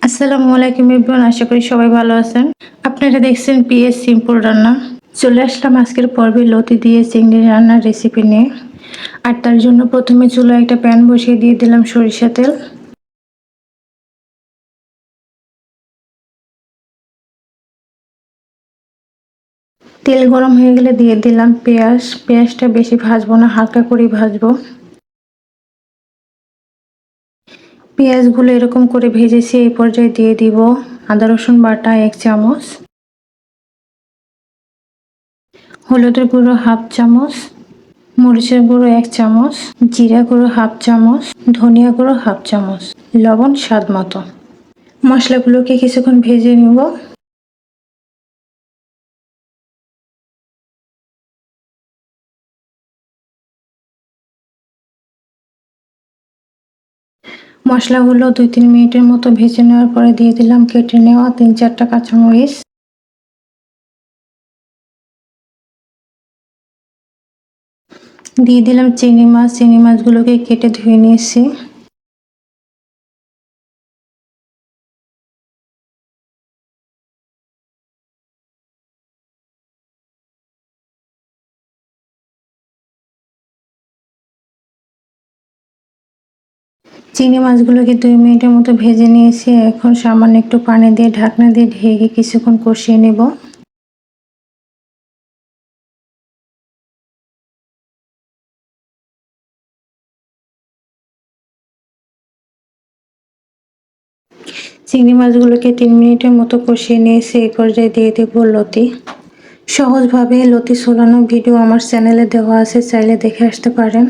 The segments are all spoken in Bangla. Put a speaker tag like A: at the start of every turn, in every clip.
A: আসসালামু আলাইকুম এভরিওয়ান, আশা করি সবাই ভালো আছেন। আপনারা দেখছেন পিএস সিম্পল রান্না। চলে আসলাম আজকের পর্বে লতি দিয়ে চিংড়ি রান্নার রেসিপি নিয়ে। আর তার জন্য প্রথমে চুলায় একটা প্যান বসিয়ে দিয়ে দিলাম সরিষা তেল। তেল গরম হয়ে গেলে দিয়ে দিলাম পেঁয়াজ। পেঁয়াজটা বেশি ভাজবো না, হালকা করেই ভাজবো। পেঁয়াজগুলো এরকম করে ভেজেছি। এই পর্যায়ে দিয়ে দিব আদা রসুন বাটা 1 চামচ, হলুদের গুঁড়ো 1/2 চামচ, মরিচের গুঁড়ো 1 চামচ, জিরা গুঁড়ো 1/2 চামচ, ধনিয়া গুঁড়ো 1/2 চামচ, লবণ স্বাদ মতো। মশলাগুলোকে কিছুক্ষণ ভেজে নিব। মশলাগুলো 2-3 মিনিটের মতো ভেজে নেওয়ার পরে দিয়ে দিলাম কেটে নেওয়া 3-4টা কাঁচামরিচ। দিয়ে দিলাম চিংড়ি মাছ। চিংড়ি মাছগুলোকে কেটে ধুয়ে নিয়েছি। চিংড়ি মাছগুলোকে 2 মিনিটের মতো ভেজে নিয়েছি। এখন সামান্য একটু পানি দিয়ে ঢাকনা দিয়ে ঢেকে কিছুক্ষণ কষিয়ে নেব। চিংড়ি মাছগুলোকে 3 মিনিটের মতো কষিয়ে নিয়েছি। এই পর্যায়ে দিয়ে দেব লতি। সহজভাবে লতি ছোলানো ভিডিও আমার চ্যানেলে দেওয়া আছে, চাইলে দেখে আসতে পারেন।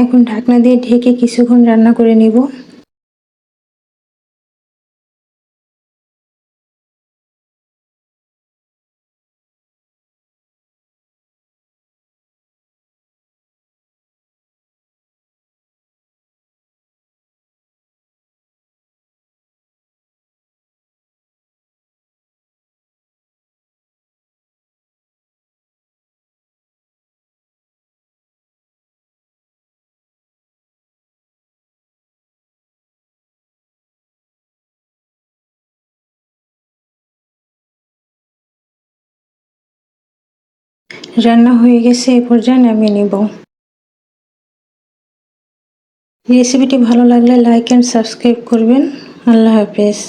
A: এখন ঢাকনা দিয়ে ঢেকে কিছুক্ষণ রান্না করে নিব। রান্না হয়ে গেছে, এই পর্যায়ে নামিয়ে নিব। রেসিপিটি ভালো লাগলে লাইক এন্ড সাবস্ক্রাইব করবেন। আল্লাহ হাফেজ।